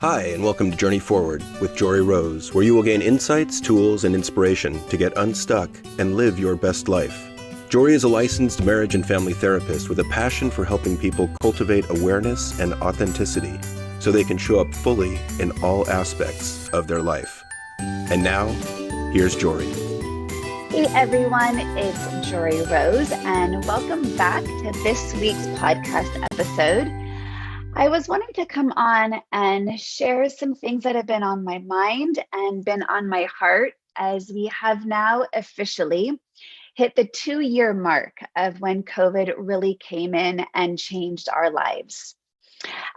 Hi, and welcome to Journey Forward with Jory Rose, where you will gain insights, tools, and inspiration to get unstuck and live your best life. Jory is a licensed marriage and family therapist with a passion for helping people cultivate awareness and authenticity so they can show up fully in all aspects of their life. And now, here's Jory. Hey everyone, it's Jory Rose, and welcome back to this week's podcast episode. I was wanting to come on and share some things that have been on my mind and been on my heart as we have now officially hit the 2-year mark of when COVID really came in and changed our lives.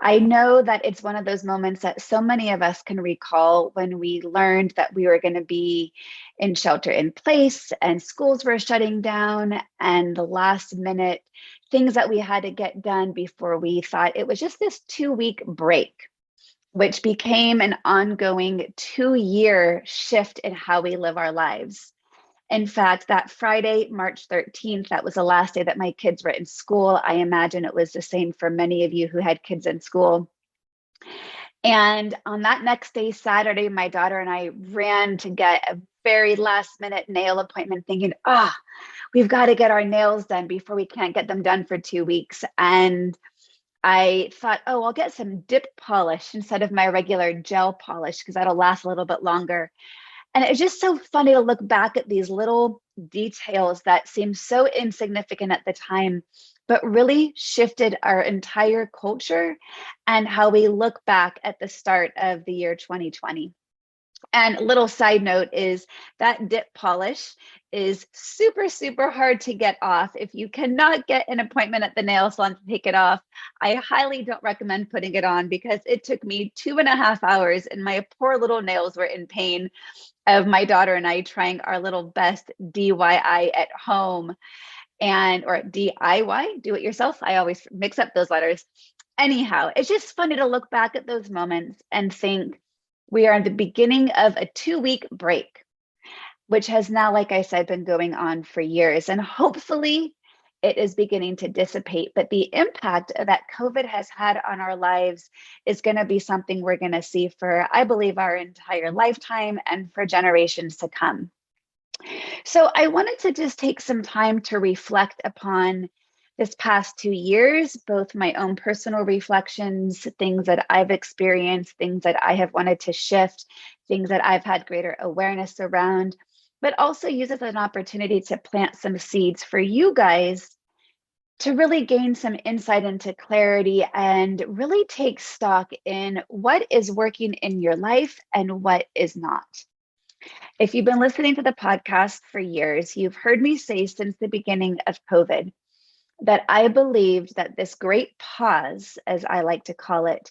I know that it's one of those moments that so many of us can recall when we learned that we were going to be in shelter in place and schools were shutting down, and the last minute things that we had to get done before we thought it was just this 2-week break, which became an ongoing 2-year shift in how we live our lives. In fact, that Friday, March 13th, that was the last day that my kids were in school. I imagine it was the same for many of you who had kids in school. And on that next day, Saturday, my daughter and I ran to get a very last minute nail appointment thinking, we've got to get our nails done before we can't get them done for 2 weeks. And I thought, I'll get some dip polish instead of my regular gel polish because that'll last a little bit longer. And it's just so funny to look back at these little details that seem so insignificant at the time, but really shifted our entire culture and how we look back at the start of the year 2020. And a little side note is that dip polish is super, super hard to get off. If you cannot get an appointment at the nail salon to take it off, I highly don't recommend putting it on because it took me 2.5 hours and my poor little nails were in pain of my daughter and I trying our little best DIY at home or DIY, do it yourself. I always mix up those letters. Anyhow, it's just funny to look back at those moments and think we are at the beginning of a 2-week break, which has now, like I said, been going on for years. And hopefully it is beginning to dissipate. But the impact that COVID has had on our lives is going to be something we're going to see for, I believe, our entire lifetime and for generations to come. So I wanted to just take some time to reflect upon this past 2 years, both my own personal reflections, things that I've experienced, things that I have wanted to shift, things that I've had greater awareness around, but also use it as an opportunity to plant some seeds for you guys to really gain some insight into clarity and really take stock in what is working in your life and what is not. If you've been listening to the podcast for years, you've heard me say since the beginning of COVID that I believed that this great pause, as I like to call it,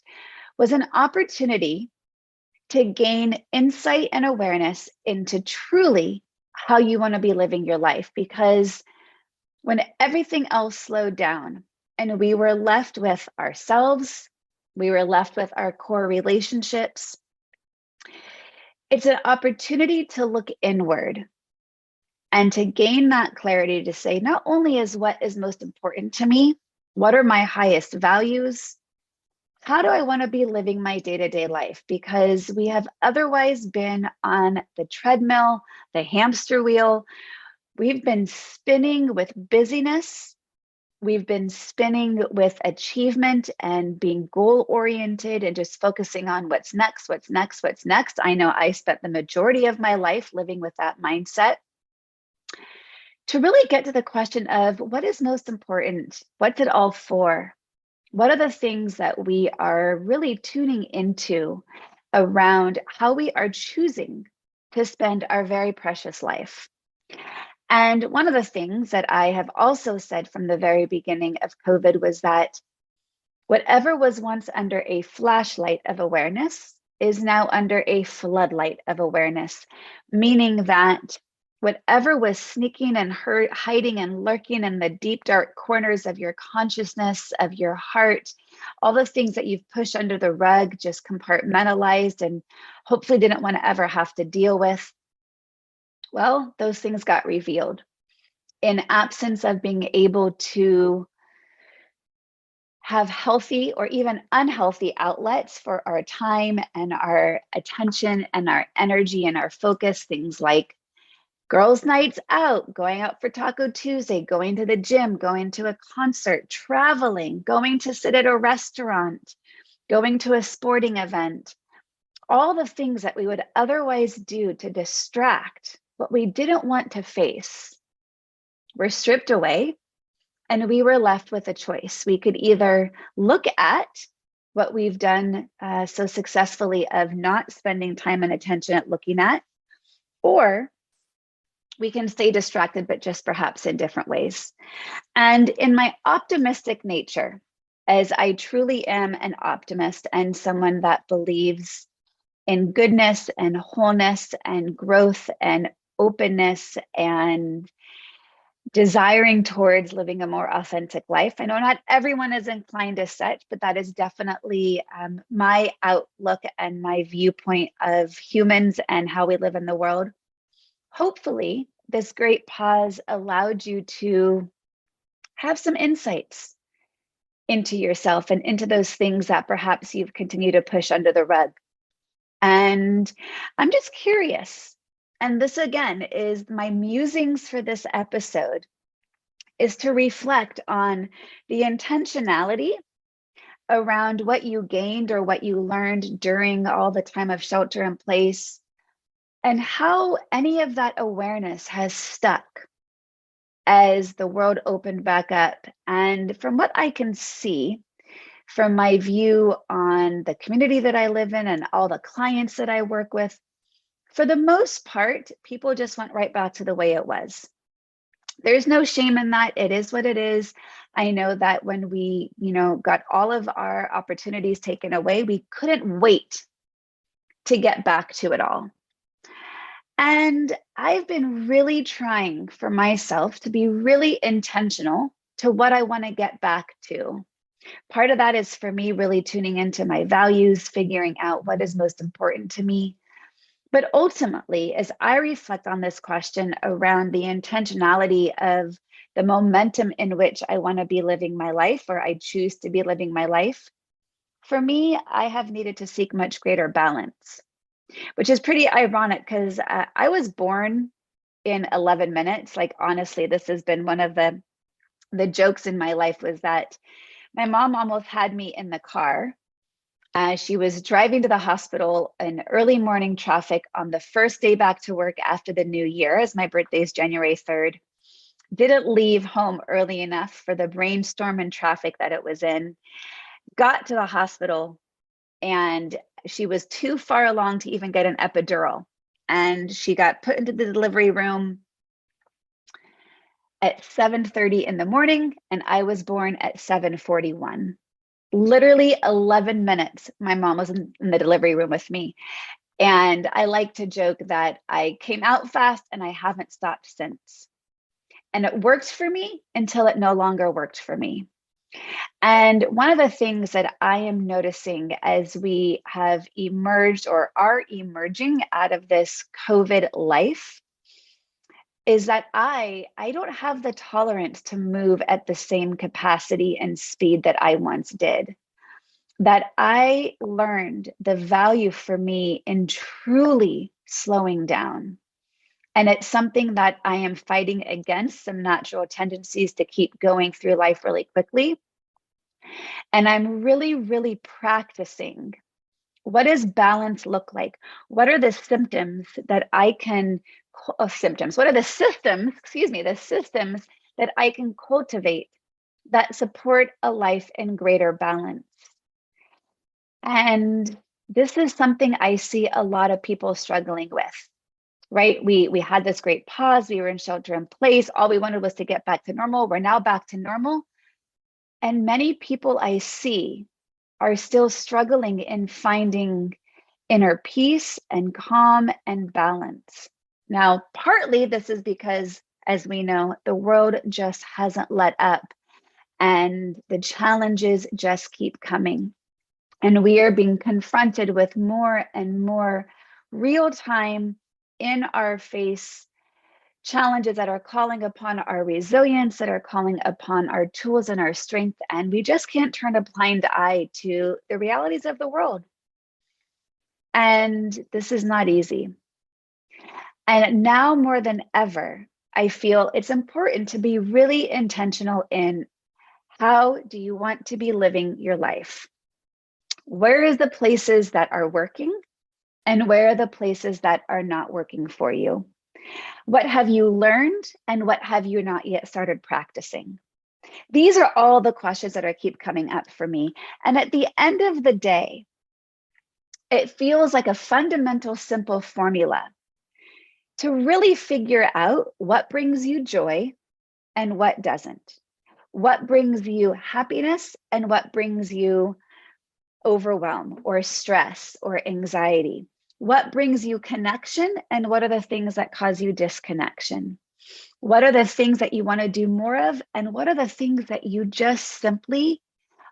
was an opportunity to gain insight and awareness into truly how you want to be living your life. Because when everything else slowed down and we were left with ourselves, we were left with our core relationships, it's an opportunity to look inward and to gain that clarity to say, not only is what is most important to me, what are my highest values? How do I want to be living my day-to-day life? Because we have otherwise been on the treadmill, the hamster wheel. We've been spinning with busyness. We've been spinning with achievement and being goal-oriented and just focusing on what's next, what's next, what's next. I know I spent the majority of my life living with that mindset. To really get to the question of what is most important, what's it all for? What are the things that we are really tuning into around how we are choosing to spend our very precious life? And one of the things that I have also said from the very beginning of COVID was that whatever was once under a flashlight of awareness is now under a floodlight of awareness, meaning that whatever was sneaking and hiding and lurking in the deep, dark corners of your consciousness, of your heart, all the things that you've pushed under the rug, just compartmentalized and hopefully didn't want to ever have to deal with, well, those things got revealed. In absence of being able to have healthy or even unhealthy outlets for our time and our attention and our energy and our focus. Things like girls' nights out, going out for Taco Tuesday, going to the gym, going to a concert, traveling, going to sit at a restaurant, going to a sporting event, all the things that we would otherwise do to distract what we didn't want to face were stripped away, and we were left with a choice. We could either look at what we've done so successfully of not spending time and attention at looking at, or we can stay distracted, but just perhaps in different ways. And in my optimistic nature, as I truly am an optimist and someone that believes in goodness and wholeness and growth and openness and desiring towards living a more authentic life. I know not everyone is inclined as such, but that is definitely my outlook and my viewpoint of humans and how we live in the world. Hopefully, this great pause allowed you to have some insights into yourself and into those things that perhaps you've continued to push under the rug. And I'm just curious, and this again is my musings for this episode, is to reflect on the intentionality around what you gained or what you learned during all the time of shelter in place, and how any of that awareness has stuck as the world opened back up. And from what I can see, from my view on the community that I live in and all the clients that I work with, for the most part, people just went right back to the way it was. There's no shame in that. It is what it is. I know that when we, got all of our opportunities taken away, we couldn't wait to get back to it all. And I've been really trying for myself to be really intentional to what I want to get back to. Part of that is for me really tuning into my values, figuring out what is most important to me. But ultimately, as I reflect on this question around the intentionality of the momentum in which I want to be living my life, or I choose to be living my life, for me, I have needed to seek much greater balance, which is pretty ironic because I was born in 11 minutes. Like, honestly, this has been one of the jokes in my life, was that my mom almost had me in the car. She was driving to the hospital in early morning traffic on the first day back to work after the new year, as my birthday is January 3rd. Didn't leave home early enough for the brainstorm and traffic that it was in. Got to the hospital, and she was too far along to even get an epidural. And she got put into the delivery room at 7:30 in the morning, and I was born at 7:41. Literally 11 minutes, my mom was in the delivery room with me. And I like to joke that I came out fast and I haven't stopped since. And it worked for me until it no longer worked for me. And one of the things that I am noticing as we have emerged or are emerging out of this COVID life is that I don't have the tolerance to move at the same capacity and speed that I once did. That I learned the value for me in truly slowing down. And it's something that I am fighting against, some natural tendencies to keep going through life really quickly. And I'm really, really practicing. What does balance look like? What are the symptoms that I can, symptoms, what are the systems that I can cultivate that support a life in greater balance? And this is something I see a lot of people struggling with, right? We had this great pause. We were in shelter in place. All we wanted was to get back to normal. We're now back to normal. And many people I see are still struggling in finding inner peace and calm and balance. Now, partly this is because, as we know, the world just hasn't let up and the challenges just keep coming. And we are being confronted with more and more real-time, in our face challenges that are calling upon our resilience, that are calling upon our tools and our strength. And we just can't turn a blind eye to the realities of the world. And this is not easy. And now more than ever, I feel it's important to be really intentional in how do you want to be living your life? Where is the places that are working? And where are the places that are not working for you? What have you learned and what have you not yet started practicing? These are all the questions that are keep coming up for me. And at the end of the day, it feels like a fundamental, simple formula to really figure out what brings you joy and what doesn't. What brings you happiness and what brings you overwhelm or stress or anxiety? What brings you connection and what are the things that cause you disconnection? What are the things that you want to do more of? And what are the things that you just simply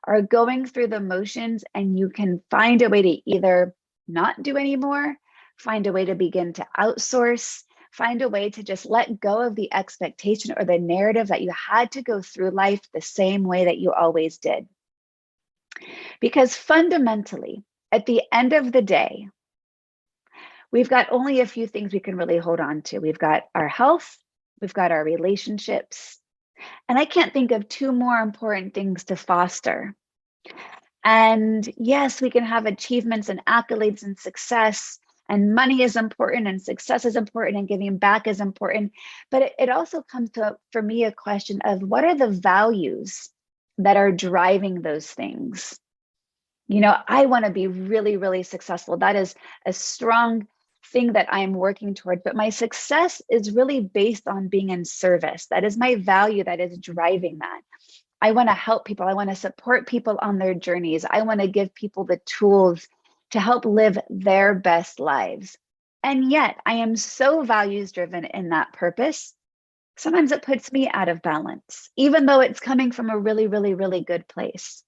are going through the motions and you can find a way to either not do anymore, find a way to begin to outsource, find a way to just let go of the expectation or the narrative that you had to go through life the same way that you always did. Because fundamentally, at the end of the day, we've got only a few things we can really hold on to. We've got our health, we've got our relationships, and I can't think of two more important things to foster. And yes, we can have achievements and accolades and success, and money is important and success is important and giving back is important. But it also comes to, for me, a question of what are the values that are driving those things? You know, I want to be really, really successful. That is a strong thing that I'm working toward, but my success is really based on being in service. That is my value that is driving that. I want to help people. I want to support people on their journeys. I want to give people the tools to help live their best lives. And yet I am so values driven in that purpose. Sometimes it puts me out of balance, even though it's coming from a really, really, really good place.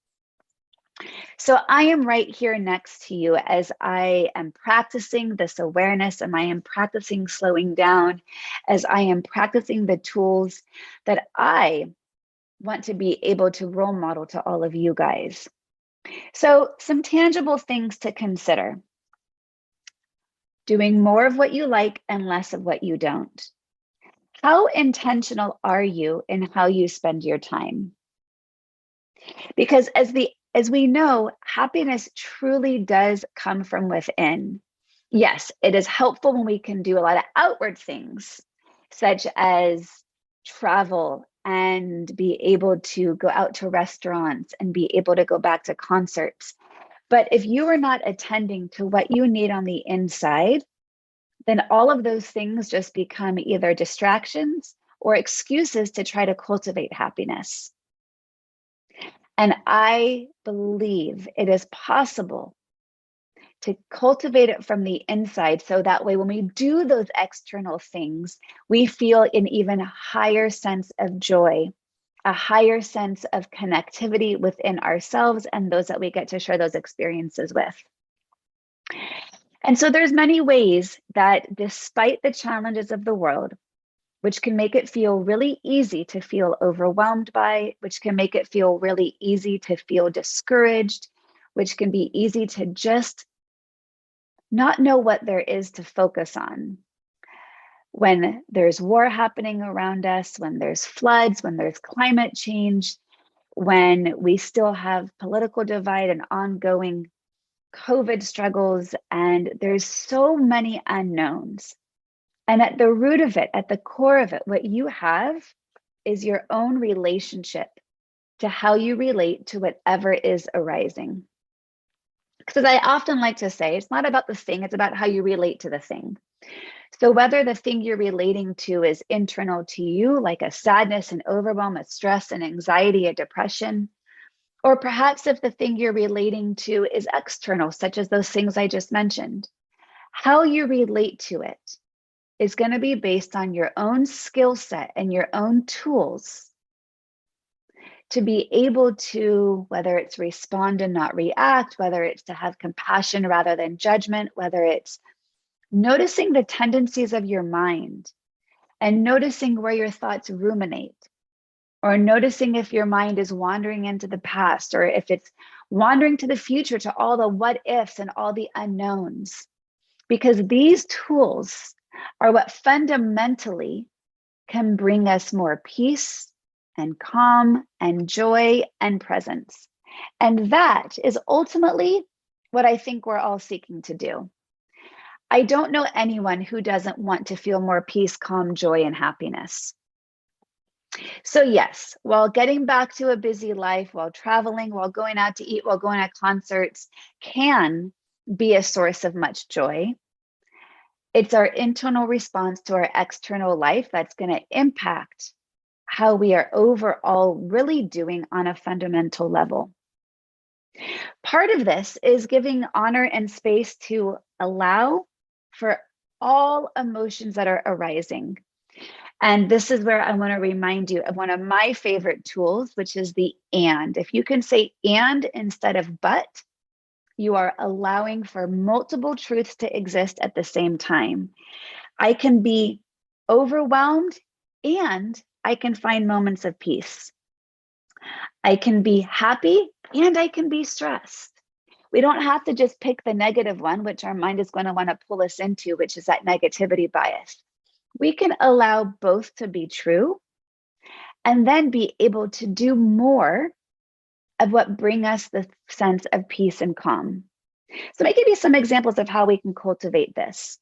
So I am right here next to you as I am practicing this awareness and I am practicing slowing down, as I am practicing the tools that I want to be able to role model to all of you guys. So some tangible things to consider. Doing more of what you like and less of what you don't. How intentional are you in how you spend your time? Because as we know, happiness truly does come from within. Yes, it is helpful when we can do a lot of outward things, such as travel and be able to go out to restaurants and be able to go back to concerts. But if you are not attending to what you need on the inside, then all of those things just become either distractions or excuses to try to cultivate happiness. And I believe it is possible to cultivate it from the inside. So that way, when we do those external things, we feel an even higher sense of joy, a higher sense of connectivity within ourselves and those that we get to share those experiences with. And so there's many ways that despite the challenges of the world, which can make it feel really easy to feel overwhelmed by, which can make it feel really easy to feel discouraged, which can be easy to just not know what there is to focus on. When there's war happening around us, when there's floods, when there's climate change, when we still have political divide and ongoing COVID struggles, and there's so many unknowns. And at the root of it, at the core of it, what you have is your own relationship to how you relate to whatever is arising. Because I often like to say, it's not about the thing, it's about how you relate to the thing. So whether the thing you're relating to is internal to you, like a sadness and overwhelm, a stress and anxiety, a depression, or perhaps if the thing you're relating to is external, such as those things I just mentioned, how you relate to it is going to be based on your own skill set and your own tools to be able to, whether it's respond and not react, whether it's to have compassion rather than judgment, whether it's noticing the tendencies of your mind and noticing where your thoughts ruminate, or noticing if your mind is wandering into the past, or if it's wandering to the future, to all the what ifs and all the unknowns. Because these tools are what fundamentally can bring us more peace and calm and joy and presence. And that is ultimately what I think we're all seeking to do. I don't know anyone who doesn't want to feel more peace, calm, joy, and happiness. So yes, while getting back to a busy life, while traveling, while going out to eat, while going to concerts can be a source of much joy, it's our internal response to our external life that's going to impact how we are overall really doing on a fundamental level. Part of this is giving honor and space to allow for all emotions that are arising. And this is where I want to remind you of one of my favorite tools, which is the and. If you can say and instead of but, you are allowing for multiple truths to exist at the same time. I can be overwhelmed and I can find moments of peace. I can be happy and I can be stressed. We don't have to just pick the negative one, which our mind is going to want to pull us into, which is that negativity bias. We can allow both to be true and then be able to do more of what bring us the sense of peace and calm. So let me give you some examples of how we can cultivate this.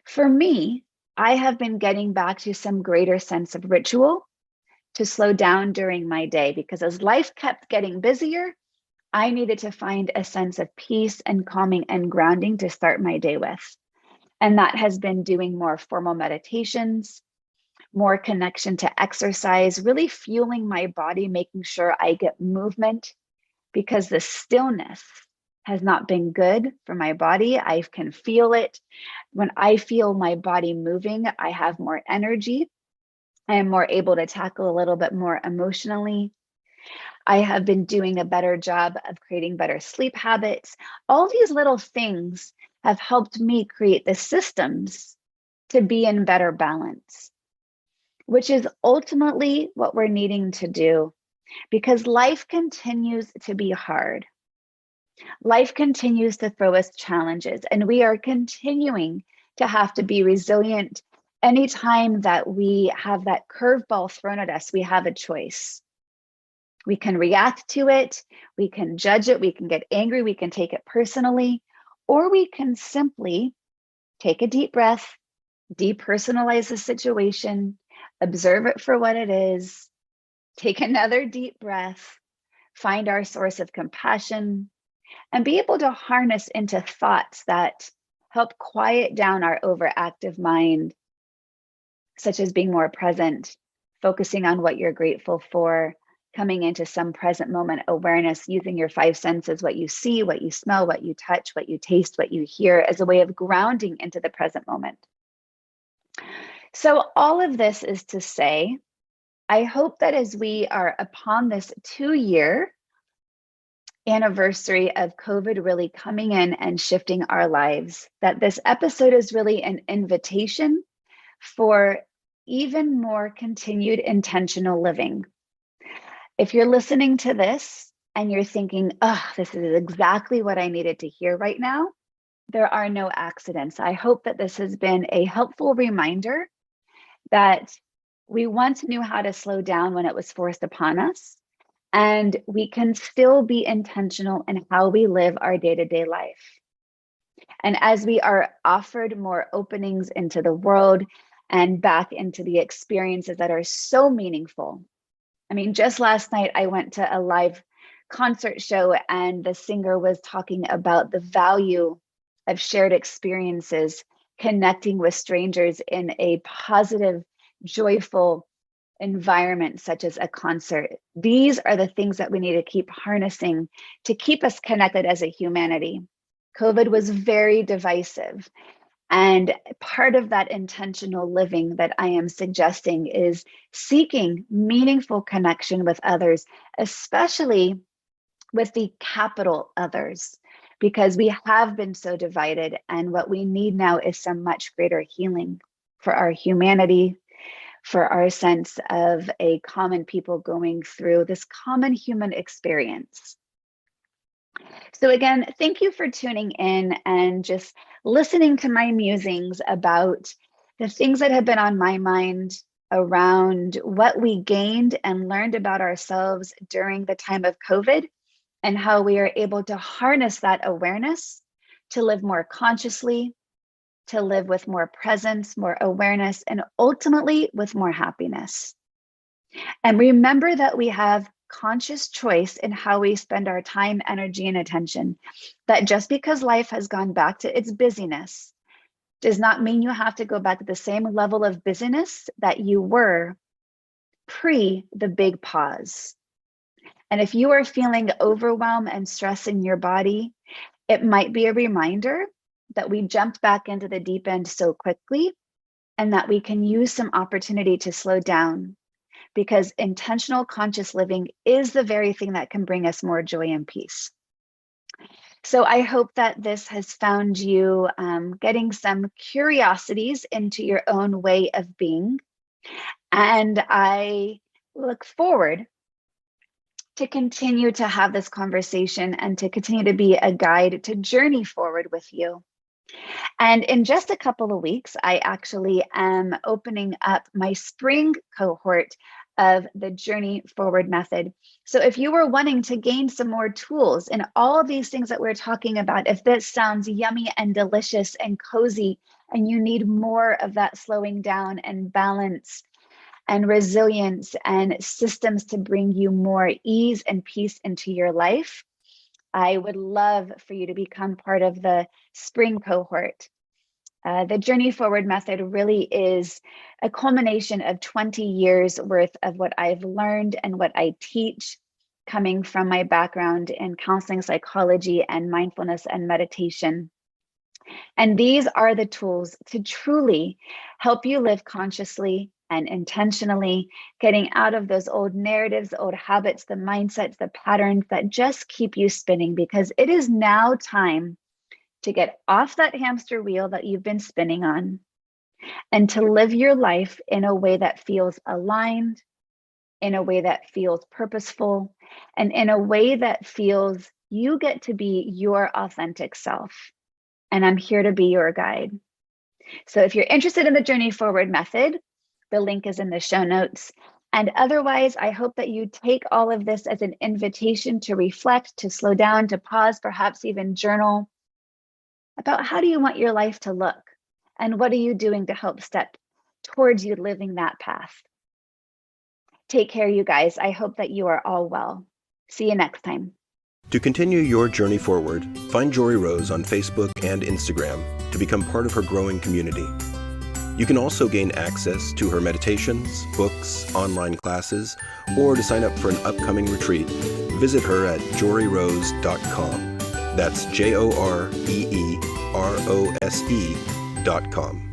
For me, I have been getting back to some greater sense of ritual to slow down during my day, because as life kept getting busier, I needed to find a sense of peace and calming and grounding to start my day with. And that has been doing more formal meditations, more connection to exercise, really fueling my body, making sure I get movement, because the stillness has not been good for my body. I can feel it. When I feel my body moving, I have more energy. I am more able to tackle a little bit more emotionally. I have been doing a better job of creating better sleep habits. All these little things have helped me create the systems to be in better balance, which is ultimately what we're needing to do, because life continues to be hard. Life continues to throw us challenges, and we are continuing to have to be resilient. Anytime that we have that curveball thrown at us, we have a choice. We can react to it, we can judge it, we can get angry, we can take it personally, or we can simply take a deep breath, depersonalize the situation, observe it for what it is, take another deep breath, find our source of compassion, and be able to harness into thoughts that help quiet down our overactive mind, such as being more present, focusing on what you're grateful for, coming into some present moment awareness, using your five senses, what you see, what you smell, what you touch, what you taste, what you hear, as a way of grounding into the present moment. So all of this is to say, I hope that as we are upon this 2-year anniversary of COVID really coming in and shifting our lives, that this episode is really an invitation for even more continued intentional living. If you're listening to this and you're thinking, oh, this is exactly what I needed to hear right now, there are no accidents. I hope that this has been a helpful reminder that we once knew how to slow down when it was forced upon us, and we can still be intentional in how we live our day-to-day life. And as we are offered more openings into the world and back into the experiences that are so meaningful. I mean, just last night, I went to a live concert show and the singer was talking about the value of shared experiences, connecting with strangers in a positive, joyful environment, such as a concert. These are the things that we need to keep harnessing to keep us connected as a humanity. COVID was very divisive. And part of that intentional living that I am suggesting is seeking meaningful connection with others, especially with the capital others, because we have been so divided. And what we need now is some much greater healing for our humanity, for our sense of a common people going through this common human experience. So again, thank you for tuning in and just listening to my musings about the things that have been on my mind around what we gained and learned about ourselves during the time of COVID, and how we are able to harness that awareness to live more consciously, to live with more presence, more awareness, and ultimately with more happiness. And remember that we have conscious choice in how we spend our time, energy, and attention. That just because life has gone back to its busyness does not mean you have to go back to the same level of busyness that you were pre the big pause. And if you are feeling overwhelm and stress in your body, it might be a reminder that we jumped back into the deep end so quickly, and that we can use some opportunity to slow down, because intentional conscious living is the very thing that can bring us more joy and peace. So I hope that this has found you getting some curiosities into your own way of being. And I look forward to continue to have this conversation and to continue to be a guide to journey forward with you. And in just a couple of weeks, I actually am opening up my spring cohort of the Journey Forward method. So if you were wanting to gain some more tools in all of these things that we're talking about, if this sounds yummy and delicious and cozy, and you need more of that slowing down and balance and resilience and systems to bring you more ease and peace into your life, I would love for you to become part of the spring cohort. The Journey Forward method really is a culmination of 20 years worth of what I've learned and what I teach, coming from my background in counseling, psychology, and mindfulness and meditation. And these are the tools to truly help you live consciously and intentionally, getting out of those old narratives, the old habits, the mindsets, the patterns that just keep you spinning, because it is now time to get off that hamster wheel that you've been spinning on, and to live your life in a way that feels aligned, in a way that feels purposeful, and in a way that feels you get to be your authentic self. And I'm here to be your guide. So if you're interested in the Journey Forward method, the link is in the show notes. And otherwise, I hope that you take all of this as an invitation to reflect, to slow down, to pause, perhaps even journal about how do you want your life to look, and what are you doing to help step towards you living that path. Take care, you guys. I hope that you are all well. See you next time. To continue your journey forward, find Jory Rose on Facebook and Instagram to become part of her growing community. You can also gain access to her meditations, books, online classes, or to sign up for an upcoming retreat, visit her at joryrose.com. That's JOREEROSE.com.